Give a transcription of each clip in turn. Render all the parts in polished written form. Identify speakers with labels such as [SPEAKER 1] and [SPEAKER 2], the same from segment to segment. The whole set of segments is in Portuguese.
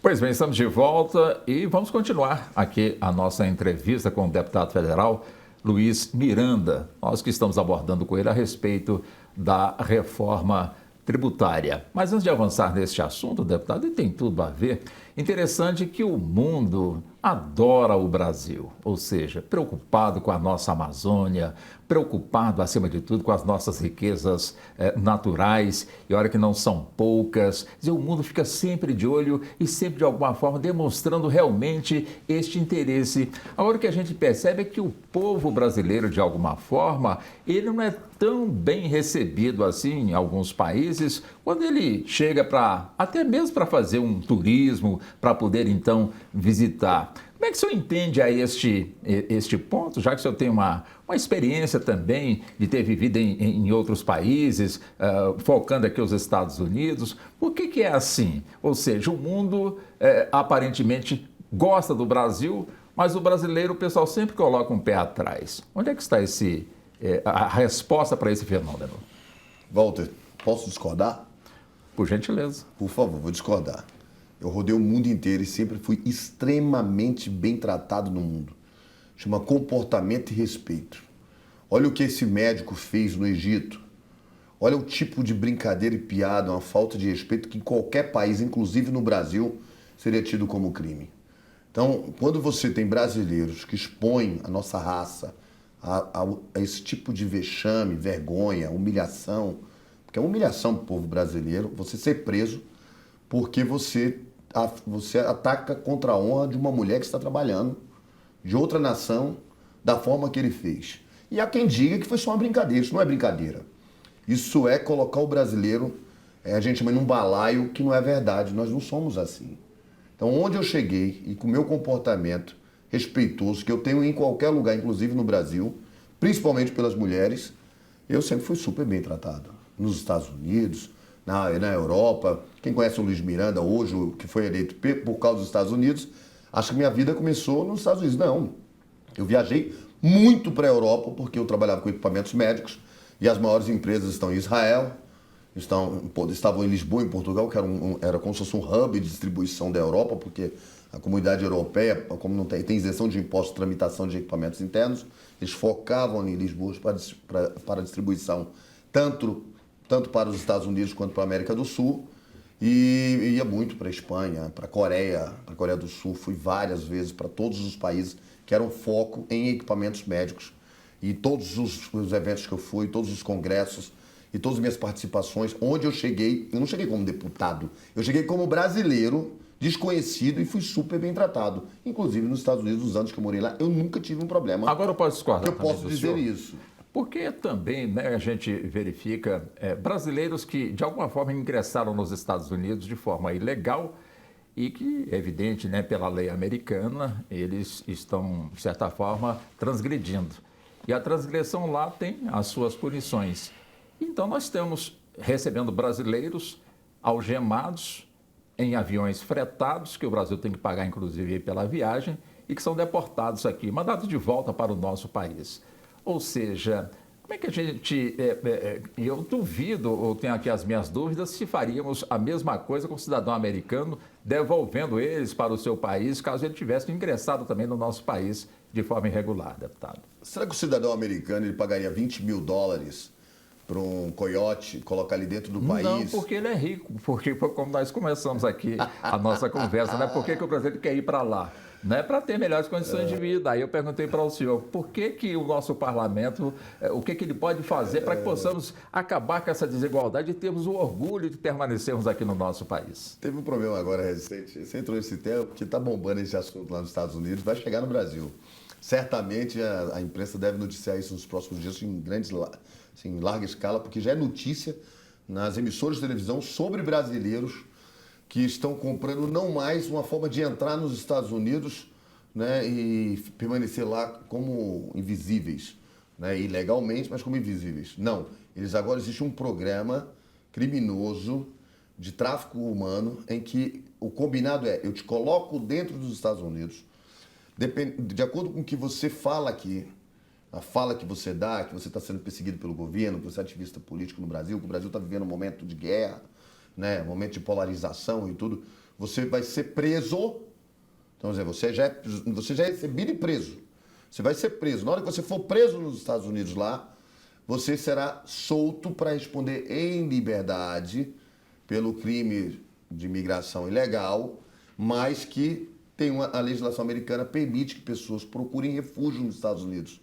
[SPEAKER 1] Pois bem, estamos de volta e vamos continuar aqui a nossa entrevista com o deputado federal Luiz Miranda. Nós que estamos abordando com ele a respeito da reforma tributária. Mas antes de avançar neste assunto, deputado, e tem tudo a ver, interessante que o mundo adora o Brasil, ou seja, preocupado com a nossa Amazônia, preocupado, acima de tudo, com as nossas riquezas naturais, e olha que não são poucas. Quer dizer, o mundo fica sempre de olho e sempre, de alguma forma, demonstrando realmente este interesse. Agora, o que a gente percebe é que o povo brasileiro, de alguma forma, ele não é tão bem recebido assim em alguns países, quando ele chega até mesmo para fazer um turismo, para poder, então, visitar. Como é que o senhor entende aí este ponto, já que o senhor tem uma experiência também de ter vivido em outros países, focando aqui os Estados Unidos? Por que é assim? Ou seja, o mundo aparentemente gosta do Brasil, mas o brasileiro, o pessoal sempre coloca um pé atrás. Onde é que está a resposta para esse fenômeno?
[SPEAKER 2] Walter, posso discordar?
[SPEAKER 1] Por gentileza.
[SPEAKER 2] Por favor, vou discordar. Eu rodei o mundo inteiro e sempre fui extremamente bem tratado no mundo. Chama comportamento e respeito. Olha o que esse médico fez no Egito. Olha o tipo de brincadeira e piada, uma falta de respeito que em qualquer país, inclusive no Brasil, seria tido como crime. Então, quando você tem brasileiros que expõem a nossa raça a esse tipo de vexame, vergonha, humilhação, porque é uma humilhação para o povo brasileiro você ser preso porque você ataca contra a honra de uma mulher que está trabalhando, de outra nação, da forma que ele fez. E há quem diga que foi só uma brincadeira. Isso não é brincadeira. Isso é colocar o brasileiro, a gente chama num balaio que não é verdade. Nós não somos assim. Então, onde eu cheguei e com o meu comportamento respeitoso, que eu tenho em qualquer lugar, inclusive no Brasil, principalmente pelas mulheres, eu sempre fui super bem tratado. Nos Estados Unidos, na Europa. Quem conhece o Luiz Miranda hoje, que foi eleito por causa dos Estados Unidos, acho que minha vida começou nos Estados Unidos. Não, eu viajei muito para a Europa porque eu trabalhava com equipamentos médicos e as maiores empresas estão em Israel, estavam em Lisboa, em Portugal, que era como se fosse um hub de distribuição da Europa, porque a comunidade europeia, como não tem isenção de impostos de tramitação de equipamentos internos, eles focavam em Lisboa para distribuição tanto para os Estados Unidos quanto para a América do Sul, e ia muito para a Espanha, para a Coreia do Sul, fui várias vezes para todos os países que eram foco em equipamentos médicos, e todos os eventos que eu fui, todos os congressos e todas as minhas participações, onde eu cheguei, eu não cheguei como deputado, eu cheguei como brasileiro, desconhecido, e fui super bem tratado. Inclusive nos Estados Unidos, nos anos que eu morei lá, eu nunca tive um problema.
[SPEAKER 1] Agora eu posso discordar.
[SPEAKER 2] Eu posso dizer isso.
[SPEAKER 1] Porque também, né, a gente verifica brasileiros que, de alguma forma, ingressaram nos Estados Unidos de forma ilegal e que, é evidente, né, pela lei americana, eles estão, de certa forma, transgredindo. E a transgressão lá tem as suas punições. Então, nós estamos recebendo brasileiros algemados em aviões fretados, que o Brasil tem que pagar, inclusive, pela viagem, e que são deportados aqui, mandados de volta para o nosso país. Ou seja, como é que a gente... eu duvido, ou tenho aqui as minhas dúvidas, se faríamos a mesma coisa com o cidadão americano, devolvendo eles para o seu país, caso ele tivesse ingressado também no nosso país de forma irregular, deputado.
[SPEAKER 2] Será que o cidadão americano ele pagaria $20 mil para um coiote colocar ali dentro do país?
[SPEAKER 1] Não, porque ele é rico, porque como nós começamos aqui a nossa conversa, né? Por que o brasileiro quer ir para lá? Não é para ter melhores condições de vida. Aí eu perguntei para o senhor, por que o nosso parlamento, o que ele pode fazer para que possamos acabar com essa desigualdade e termos o orgulho de permanecermos aqui no nosso país?
[SPEAKER 2] Teve um problema agora recente, você entrou nesse tema, que está bombando esse assunto lá nos Estados Unidos, vai chegar no Brasil. Certamente a imprensa deve noticiar isso nos próximos dias em larga escala, porque já é notícia nas emissoras de televisão sobre brasileiros que estão comprando não mais uma forma de entrar nos Estados Unidos, né, e permanecer lá como invisíveis, né, ilegalmente, mas como invisíveis. Não, agora existe um programa criminoso de tráfico humano em que o combinado é, eu te coloco dentro dos Estados Unidos, de acordo com o que você fala aqui, a fala que você dá, que você está sendo perseguido pelo governo, que você é ativista político no Brasil, que o Brasil está vivendo um momento de guerra, né, um momento de polarização e tudo, você vai ser preso. Então, você já é recebido e preso. Você vai ser preso. Na hora que você for preso nos Estados Unidos lá, você será solto para responder em liberdade pelo crime de imigração ilegal, mas que a legislação americana permite que pessoas procurem refúgio nos Estados Unidos.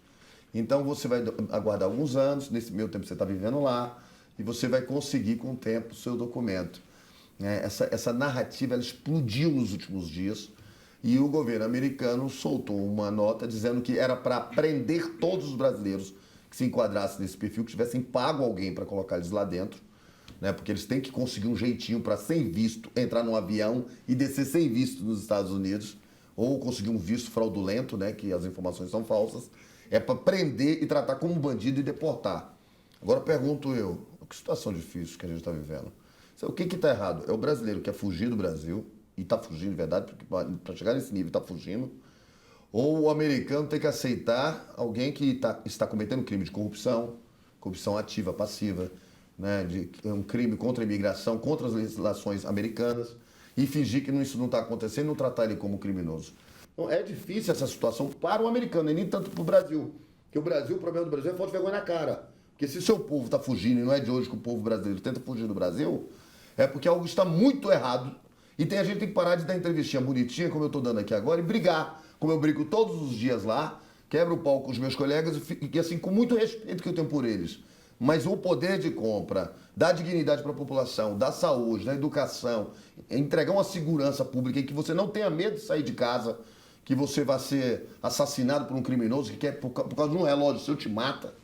[SPEAKER 2] Então você vai aguardar alguns anos, nesse meio tempo você está vivendo lá, e você vai conseguir com o tempo o seu documento. Essa narrativa ela explodiu nos últimos dias e o governo americano soltou uma nota dizendo que era para prender todos os brasileiros que se enquadrassem nesse perfil, que tivessem pago alguém para colocar eles lá dentro, né? Porque eles têm que conseguir um jeitinho para, sem visto, entrar num avião e descer sem visto nos Estados Unidos, ou conseguir um visto fraudulento, né? Que as informações são falsas, é para prender e tratar como um bandido e deportar. Agora pergunto eu, que situação difícil que a gente está vivendo. O que está errado? É o brasileiro que quer fugir do Brasil, e está fugindo de verdade, porque para chegar nesse nível está fugindo, ou o americano tem que aceitar alguém que está cometendo crime de corrupção ativa, passiva, né, um crime contra a imigração, contra as legislações americanas, e fingir que isso não está acontecendo e não tratar ele como criminoso. Então é difícil essa situação para o americano, e nem tanto para o Brasil. Porque o problema do Brasil é falta de vergonha na cara. Porque se o seu povo está fugindo, e não é de hoje que o povo brasileiro tenta fugir do Brasil, é porque algo está muito errado. E a gente tem que parar de dar entrevistinha bonitinha, como eu estou dando aqui agora, e brigar, como eu brigo todos os dias lá, quebro o pau com os meus colegas, e assim, com muito respeito que eu tenho por eles. Mas o poder de compra, dar dignidade para a população, da saúde, da educação, entregar uma segurança pública em que você não tenha medo de sair de casa, que você vai ser assassinado por um criminoso que quer, por causa de um relógio seu, te mata.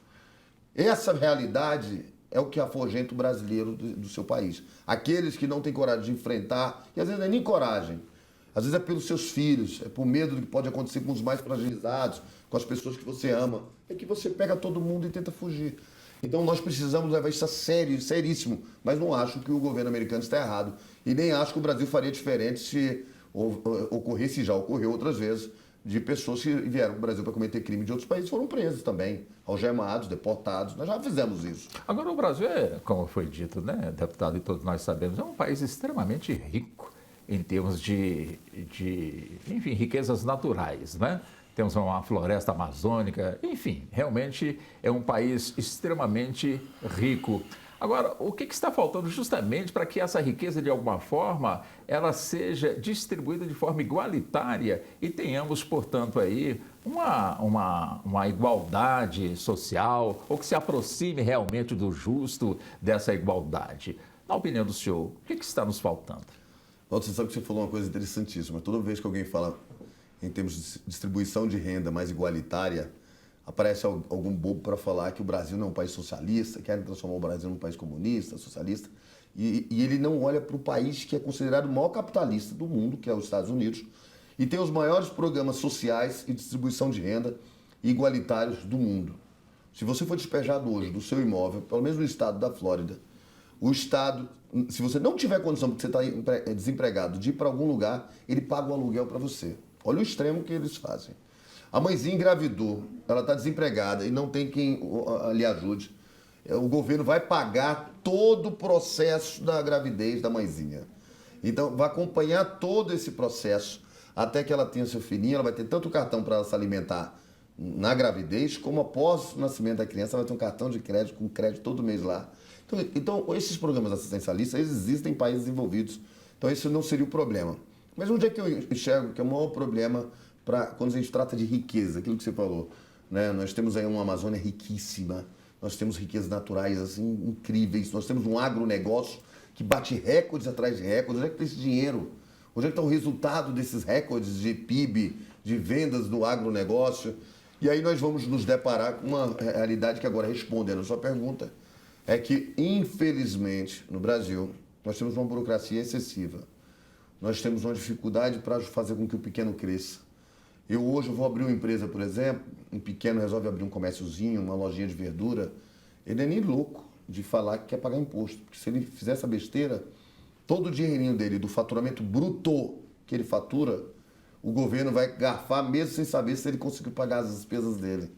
[SPEAKER 2] Essa realidade é o que afugenta o brasileiro do seu país. Aqueles que não têm coragem de enfrentar, e às vezes não é nem coragem, às vezes é pelos seus filhos, é por medo do que pode acontecer com os mais fragilizados, com as pessoas que você ama, é que você pega todo mundo e tenta fugir. Então nós precisamos levar isso a sério, seríssimo, mas não acho que o governo americano está errado. E nem acho que o Brasil faria diferente se ocorresse, já ocorreu outras vezes, de pessoas que vieram para o Brasil para cometer crime de outros países foram presos também, algemados, deportados. Nós já fizemos isso.
[SPEAKER 1] Agora, o Brasil é, como foi dito, né, deputado, e todos nós sabemos, é um país extremamente rico em termos enfim, riquezas naturais, né? Temos uma floresta amazônica, enfim, realmente é um país extremamente rico. Agora, o que está faltando justamente para que essa riqueza, de alguma forma, ela seja distribuída de forma igualitária e tenhamos, portanto, aí uma igualdade social, ou que se aproxime realmente do justo dessa igualdade? Na opinião do senhor, o que está nos faltando?
[SPEAKER 2] Você sabe que você falou uma coisa interessantíssima. Toda vez que alguém fala em termos de distribuição de renda mais igualitária, aparece algum bobo para falar que o Brasil não é um país socialista, querem transformar o Brasil num país comunista, socialista, e ele não olha para o país que é considerado o maior capitalista do mundo, que é os Estados Unidos, e tem os maiores programas sociais e distribuição de renda igualitários do mundo. Se você for despejado hoje do seu imóvel, pelo menos no estado da Flórida, o estado, se você não tiver condição, porque você está desempregado, de ir para algum lugar, ele paga o aluguel para você. Olha o extremo que eles fazem. A mãezinha engravidou, ela está desempregada e não tem quem lhe ajude. O governo vai pagar todo o processo da gravidez da mãezinha. Então, vai acompanhar todo esse processo até que ela tenha seu filhinho. Ela vai ter tanto cartão para ela se alimentar na gravidez, como após o nascimento da criança, ela vai ter um cartão de crédito, com crédito todo mês lá. Então esses programas assistencialistas existem em países desenvolvidos. Então, esse não seria o problema. Mas onde é que eu enxergo que é o maior problema quando a gente trata de riqueza, aquilo que você falou, né? Nós temos aí uma Amazônia riquíssima, nós temos riquezas naturais assim, incríveis, nós temos um agronegócio que bate recordes atrás de recordes. Onde é que está esse dinheiro? Onde é que está o resultado desses recordes de PIB, de vendas do agronegócio? E aí nós vamos nos deparar com uma realidade que, agora, respondendo a sua pergunta, é que, infelizmente, no Brasil, nós temos uma burocracia excessiva. Nós temos uma dificuldade para fazer com que o pequeno cresça. Hoje vou abrir uma empresa, por exemplo, um pequeno resolve abrir um comérciozinho, uma lojinha de verdura, ele é nem louco de falar que quer pagar imposto, porque se ele fizer essa besteira, todo o dinheirinho dele, do faturamento bruto que ele fatura, o governo vai garfar mesmo sem saber se ele conseguiu pagar as despesas dele.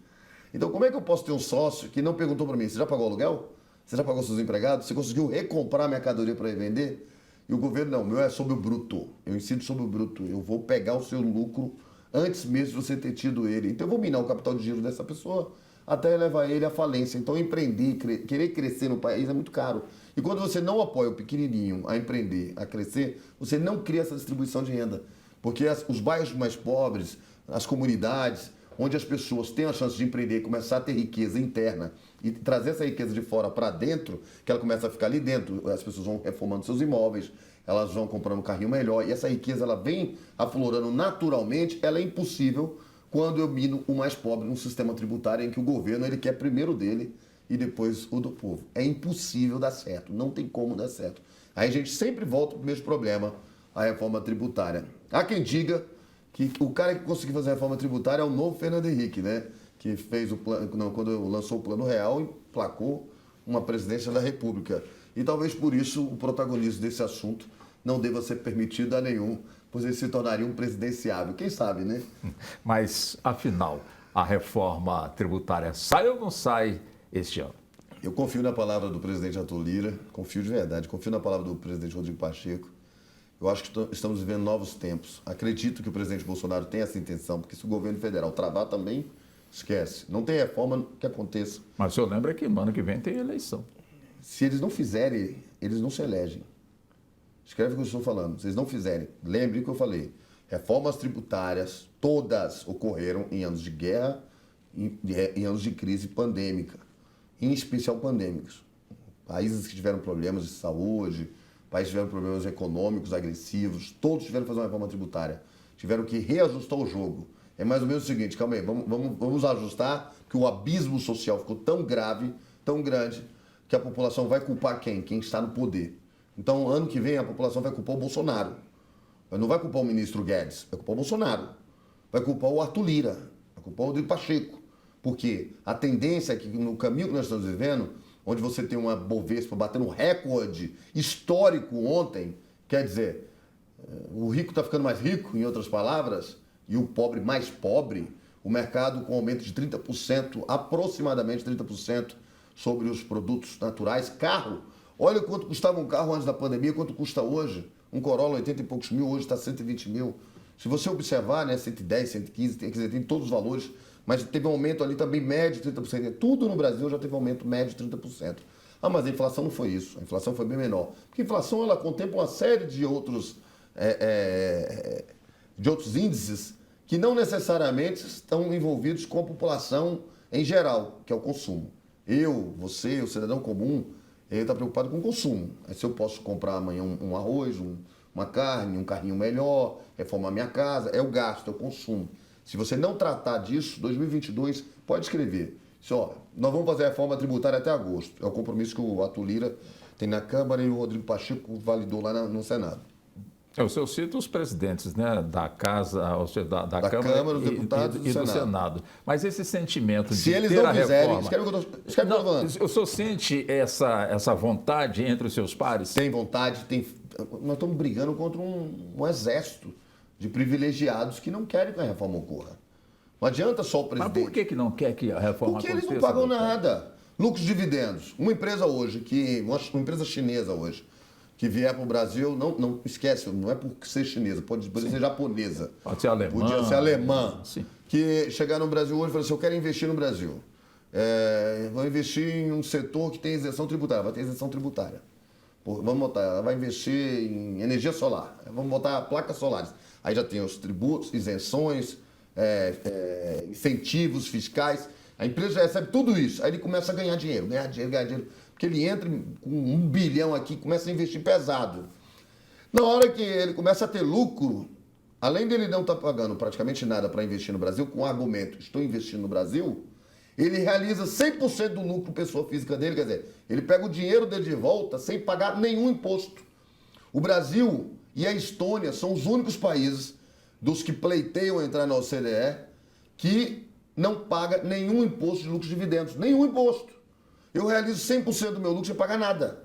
[SPEAKER 2] Então, como é que eu posso ter um sócio que não perguntou para mim, você já pagou aluguel? Você já pagou seus empregados? Você conseguiu recomprar a mercadoria para revender? E o governo, não, o meu é sobre o bruto. Eu incidi sobre o bruto. Eu vou pegar o seu lucro antes mesmo de você ter tido ele. Então eu vou minar o capital de giro dessa pessoa até levar ele à falência. Então empreender, querer crescer no país é muito caro. E quando você não apoia o pequenininho a empreender, a crescer, você não cria essa distribuição de renda. Porque os bairros mais pobres, as comunidades, onde as pessoas têm a chance de empreender, começar a ter riqueza interna e trazer essa riqueza de fora para dentro, que ela começa a ficar ali dentro, as pessoas vão reformando seus imóveis, elas vão comprando um carrinho melhor, e essa riqueza ela vem aflorando naturalmente, ela é impossível quando eu mino o mais pobre num sistema tributário em que o governo ele quer primeiro dele e depois o do povo. É impossível dar certo, não tem como dar certo. Aí a gente sempre volta para o mesmo problema, a reforma tributária. Há quem diga que o cara que conseguiu fazer a reforma tributária é o novo Fernando Henrique, né? Que fez o plano, quando lançou o Plano Real, emplacou uma presidência da República. E talvez por isso o protagonismo desse assunto não deva ser permitido a nenhum, pois ele se tornaria um presidenciável. Quem sabe, né?
[SPEAKER 1] Mas, afinal, a reforma tributária sai ou não sai este ano?
[SPEAKER 2] Eu confio na palavra do presidente Arthur Lira, confio de verdade, confio na palavra do presidente Rodrigo Pacheco. Eu acho que estamos vivendo novos tempos. Acredito que o presidente Bolsonaro tem essa intenção, porque se o governo federal travar também, esquece. Não tem reforma que aconteça.
[SPEAKER 1] Mas o senhor lembra que no ano que vem tem eleição.
[SPEAKER 2] Se eles não fizerem, eles não se elegem. Escreve o que eu estou falando. Se eles não fizerem, lembre o que eu falei. Reformas tributárias, todas ocorreram em anos de guerra, em anos de crise pandêmica. Em especial pandêmicos. Países que tiveram problemas de saúde, países que tiveram problemas econômicos agressivos, todos tiveram que fazer uma reforma tributária. Tiveram que reajustar o jogo. É mais ou menos o seguinte, calma aí, vamos ajustar, que o abismo social ficou tão grave, tão grande, que a população vai culpar quem? Quem está no poder. Então, ano que vem, a população vai culpar o Bolsonaro. Não vai culpar o ministro Guedes, vai culpar o Bolsonaro. Vai culpar o Arthur Lira, vai culpar o Rodrigo Pacheco. Porque a tendência é que no caminho que nós estamos vivendo, onde você tem uma Bovespa batendo um recorde histórico ontem, quer dizer, o rico está ficando mais rico, em outras palavras, e o pobre mais pobre, o mercado com aumento de 30%, aproximadamente 30% sobre os produtos naturais. Carro, olha quanto custava um carro antes da pandemia, quanto custa hoje. Um Corolla, 80 e poucos mil, hoje está 120 mil. Se você observar, né, 110, 115, quer dizer, tem todos os valores, mas teve um aumento ali também médio de 30%. Tudo no Brasil já teve um aumento médio de 30%. Ah, mas a inflação não foi isso. A inflação foi bem menor. Porque a inflação ela contempla uma série de outros índices que não necessariamente estão envolvidos com a população em geral, que é o consumo. Eu, você, o cidadão comum, ele está preocupado com o consumo. Aí se eu posso comprar amanhã um arroz, uma carne, um carrinho melhor, reformar minha casa, é o gasto, é o consumo. Se você não tratar disso, 2022, pode escrever. Nós vamos fazer a reforma tributária até agosto. É o compromisso que o Arthur Lira tem na Câmara e o Rodrigo Pacheco validou lá no Senado.
[SPEAKER 1] O senhor cita os presidentes, né, da Casa, ou seja, da
[SPEAKER 2] Câmara, dos Deputados
[SPEAKER 1] e do Senado. Mas esse sentimento de
[SPEAKER 2] se eles
[SPEAKER 1] ter
[SPEAKER 2] não
[SPEAKER 1] a
[SPEAKER 2] fizerem,
[SPEAKER 1] reforma...
[SPEAKER 2] escreve o que eu estou falando.
[SPEAKER 1] O senhor sente essa vontade entre os seus pares?
[SPEAKER 2] Tem vontade, nós estamos brigando contra um exército de privilegiados que não querem que a reforma ocorra. Não adianta só o presidente.
[SPEAKER 1] Mas por que não quer que a reforma
[SPEAKER 2] aconteça? Porque
[SPEAKER 1] aconteça?
[SPEAKER 2] eles não pagam nada. Lucros de dividendos. Uma empresa hoje, uma empresa chinesa hoje, que vier para o Brasil, não esquece, não é por ser chinesa, pode ser japonesa.
[SPEAKER 1] Pode ser alemã.
[SPEAKER 2] Podia ser alemã.
[SPEAKER 1] Sim.
[SPEAKER 2] Que chegar no Brasil hoje e falar assim, eu quero investir no Brasil. Vou investir em um setor que tem isenção tributária. Vai ter isenção tributária. Vamos botar, ela vai investir em energia solar. Vamos botar placas solares. Aí já tem os tributos, isenções, incentivos fiscais. A empresa já recebe tudo isso. Aí ele começa a ganhar dinheiro. Porque ele entra com 1 bilhão aqui, começa a investir pesado. Na hora que ele começa a ter lucro, além dele não estar pagando praticamente nada para investir no Brasil, com o argumento, estou investindo no Brasil, ele realiza 100% do lucro pessoa física dele, quer dizer, ele pega o dinheiro dele de volta sem pagar nenhum imposto. O Brasil e a Estônia são os únicos países dos que pleiteiam entrar na OCDE que não paga nenhum imposto de lucros e dividendos. Nenhum imposto. Eu realizo 100% do meu lucro sem pagar nada.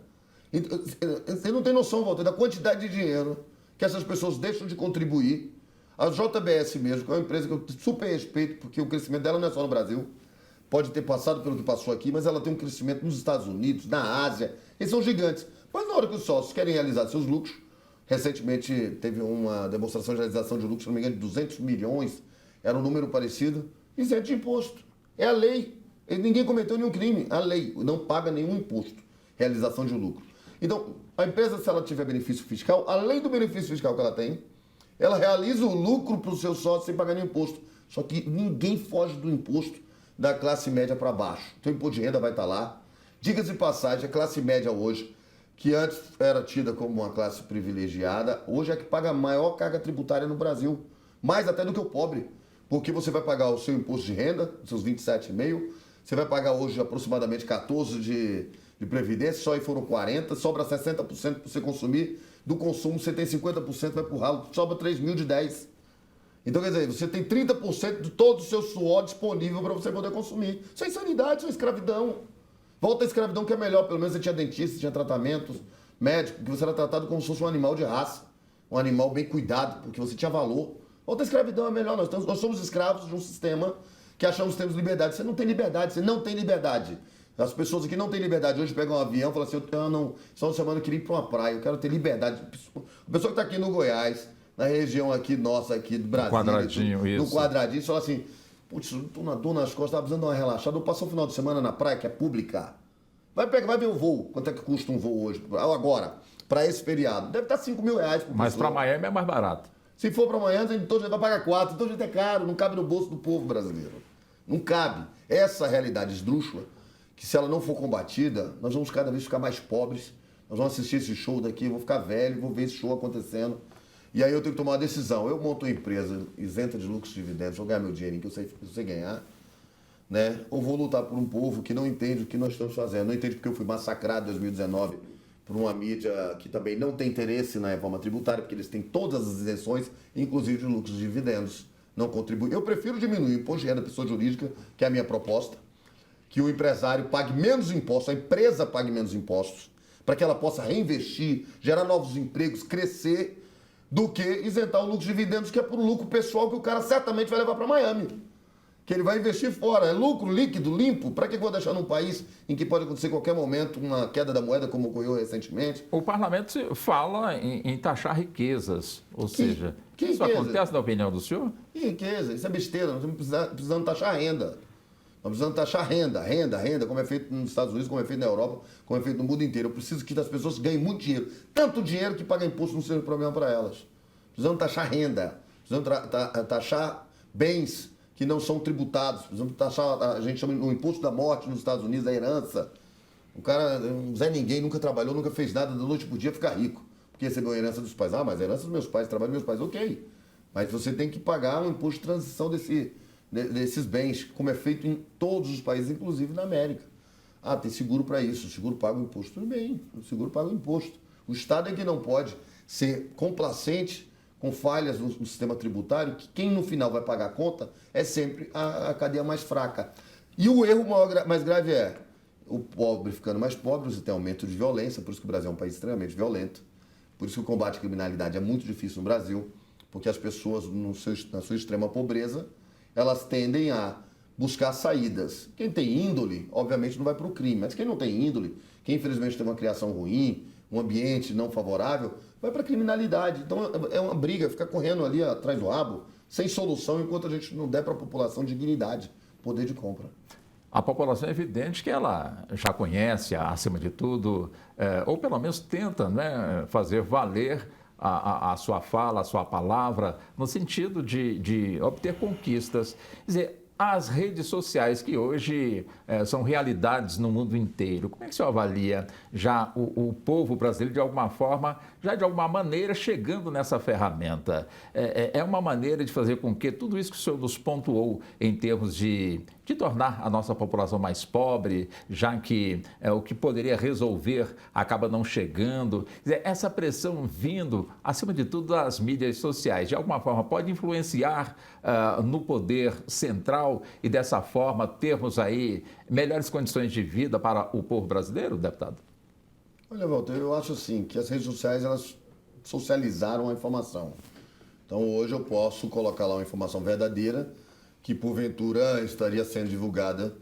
[SPEAKER 2] Você não tem noção, Walter, da quantidade de dinheiro que essas pessoas deixam de contribuir. A JBS mesmo, que é uma empresa que eu super respeito, porque o crescimento dela não é só no Brasil, pode ter passado pelo que passou aqui, mas ela tem um crescimento nos Estados Unidos, na Ásia. Eles são gigantes. Mas na hora que os sócios querem realizar seus lucros, Recentemente teve uma demonstração de realização de lucro, se não me engano, de 200 milhões, era um número parecido, isento de imposto. É a lei. Ninguém cometeu nenhum crime. A lei não paga nenhum imposto. Realização de lucro. Então, a empresa, se ela tiver benefício fiscal, além do benefício fiscal que ela tem, ela realiza o lucro para o seu sócio sem pagar nenhum imposto. Só que ninguém foge do imposto da classe média para baixo. Então, o imposto de renda vai estar lá. Diga-se de passagem, a classe média hoje, que antes era tida como uma classe privilegiada, hoje é que paga a maior carga tributária no Brasil. Mais até do que o pobre. Porque você vai pagar o seu imposto de renda, seus 27,5%, você vai pagar hoje aproximadamente 14% de previdência, só aí foram 40%, sobra 60% para você consumir. Do consumo você tem 50%, vai pro ralo, sobra 3 mil de 10%. Então, quer dizer, você tem 30% de todo o seu suor disponível para você poder consumir. Isso é insanidade, isso é escravidão. Volta à escravidão que é melhor, pelo menos você tinha dentista, tinha tratamentos médicos, que você era tratado como se fosse um animal de raça, um animal bem cuidado, porque você tinha valor. Volta à escravidão é melhor, nós somos escravos de um sistema que achamos que temos liberdade. Você não tem liberdade, você não tem liberdade. As pessoas aqui não têm liberdade. Hoje pegam um avião e falam assim, não, só uma semana eu queria ir para uma praia, eu quero ter liberdade. A pessoa que está aqui no Goiás, na região aqui nossa, aqui do Brasil,
[SPEAKER 1] quadradinho, isso.
[SPEAKER 2] No quadradinho, fala assim, putz, tô na dor nas costas, tá precisando dar uma relaxada, eu passo o final de semana na praia, que é pública. Vai ver o voo, quanto é que custa um voo hoje, agora, para esse feriado. Deve estar 5 mil reais por
[SPEAKER 1] Mas
[SPEAKER 2] pessoa.
[SPEAKER 1] para Miami é mais barato.
[SPEAKER 2] Se for para Miami, então a gente vai pagar 4, então a gente é caro, não cabe no bolso do povo brasileiro. Não cabe. Essa realidade esdrúxula, que se ela não for combatida, nós vamos cada vez ficar mais pobres. Nós vamos assistir esse show daqui, eu vou ficar velho, vou ver esse show acontecendo. E aí eu tenho que tomar uma decisão. Eu monto uma empresa isenta de lucros e dividendos, vou ganhar meu dinheirinho, que eu sei ganhar, né? Ou vou lutar por um povo que não entende o que nós estamos fazendo. Não entende porque eu fui massacrado em 2019 por uma mídia que também não tem interesse na reforma tributária, porque eles têm todas as isenções, inclusive de lucros e dividendos. Não contribui. Eu prefiro diminuir o imposto de renda da pessoa jurídica, que é a minha proposta, que o empresário pague menos impostos, a empresa pague menos impostos, para que ela possa reinvestir, gerar novos empregos, crescer, do que isentar o lucro de dividendos, que é por lucro pessoal que o cara certamente vai levar para Miami. Que ele vai investir fora. É lucro líquido, limpo. Para que eu vou deixar num país em que pode acontecer a qualquer momento uma queda da moeda, como ocorreu recentemente?
[SPEAKER 1] O parlamento fala em taxar riquezas, ou seja,
[SPEAKER 2] que
[SPEAKER 1] isso
[SPEAKER 2] riqueza?
[SPEAKER 1] acontece na opinião do senhor?
[SPEAKER 2] Que riqueza, isso é besteira. Nós estamos precisando taxar renda. Nós precisamos taxar renda, como é feito nos Estados Unidos, como é feito na Europa, como é feito no mundo inteiro. Eu preciso que as pessoas ganhem muito dinheiro. Tanto dinheiro que pagar imposto não seja um problema para elas. Precisamos taxar renda, precisamos taxar bens que não são tributados. Precisamos taxar, a gente chama o imposto da morte nos Estados Unidos, a herança. O cara, um Zé Ninguém, nunca trabalhou, nunca fez nada, da noite pro dia ficar rico. Porque recebeu a herança dos pais. Ah, mas a herança dos meus pais, trabalho dos meus pais, ok. Mas você tem que pagar um imposto de transição desses bens, como é feito em todos os países, inclusive na América. Ah, tem seguro para isso, o seguro paga o imposto. Tudo bem, o seguro paga o imposto. O Estado é que não pode ser complacente com falhas no sistema tributário, que quem no final vai pagar a conta é sempre a cadeia mais fraca. E o erro mais grave é o pobre ficando mais pobre, você tem aumento de violência, por isso que o Brasil é um país extremamente violento, por isso que o combate à criminalidade é muito difícil no Brasil, porque as pessoas, na sua extrema pobreza, elas tendem a buscar saídas. Quem tem índole, obviamente, não vai para o crime, mas quem não tem índole, quem infelizmente tem uma criação ruim, um ambiente não favorável, vai para a criminalidade. Então é uma briga, ficar correndo ali atrás do rabo, sem solução, enquanto a gente não der para a população dignidade, poder de compra.
[SPEAKER 1] A população é evidente que ela já conhece, acima de tudo, ou pelo menos tenta, né, fazer valer a sua fala, a sua palavra, no sentido de obter conquistas. Quer dizer, as redes sociais que hoje são realidades no mundo inteiro, como é que o senhor avalia já o povo brasileiro, de alguma forma, já de alguma maneira, chegando nessa ferramenta? É uma maneira de fazer com que tudo isso que o senhor nos pontuou em termos de tornar a nossa população mais pobre, já que o que poderia resolver acaba não chegando. Quer dizer, essa pressão vindo, acima de tudo, das mídias sociais, de alguma forma pode influenciar no poder central e dessa forma termos aí melhores condições de vida para o povo brasileiro, deputado?
[SPEAKER 2] Olha, Walter, eu acho assim que as redes sociais, elas socializaram a informação. Então hoje eu posso colocar lá uma informação verdadeira que porventura estaria sendo divulgada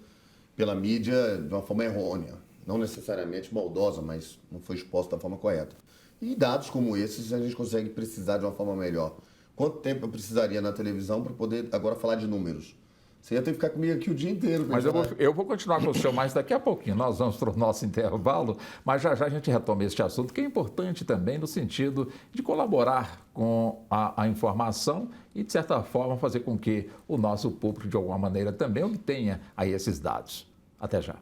[SPEAKER 2] pela mídia de uma forma errônea, não necessariamente maldosa, mas não foi exposta da forma correta. E dados como esses a gente consegue precisar de uma forma melhor. Quanto tempo eu precisaria na televisão para poder agora falar de números? Você ia ter que ficar comigo aqui o dia inteiro.
[SPEAKER 1] Mas eu vou continuar com o senhor mais daqui a pouquinho. Nós vamos para o nosso intervalo, mas já já a gente retoma este assunto, que é importante também no sentido de colaborar com a informação e, de certa forma, fazer com que o nosso público, de alguma maneira, também obtenha aí esses dados. Até já.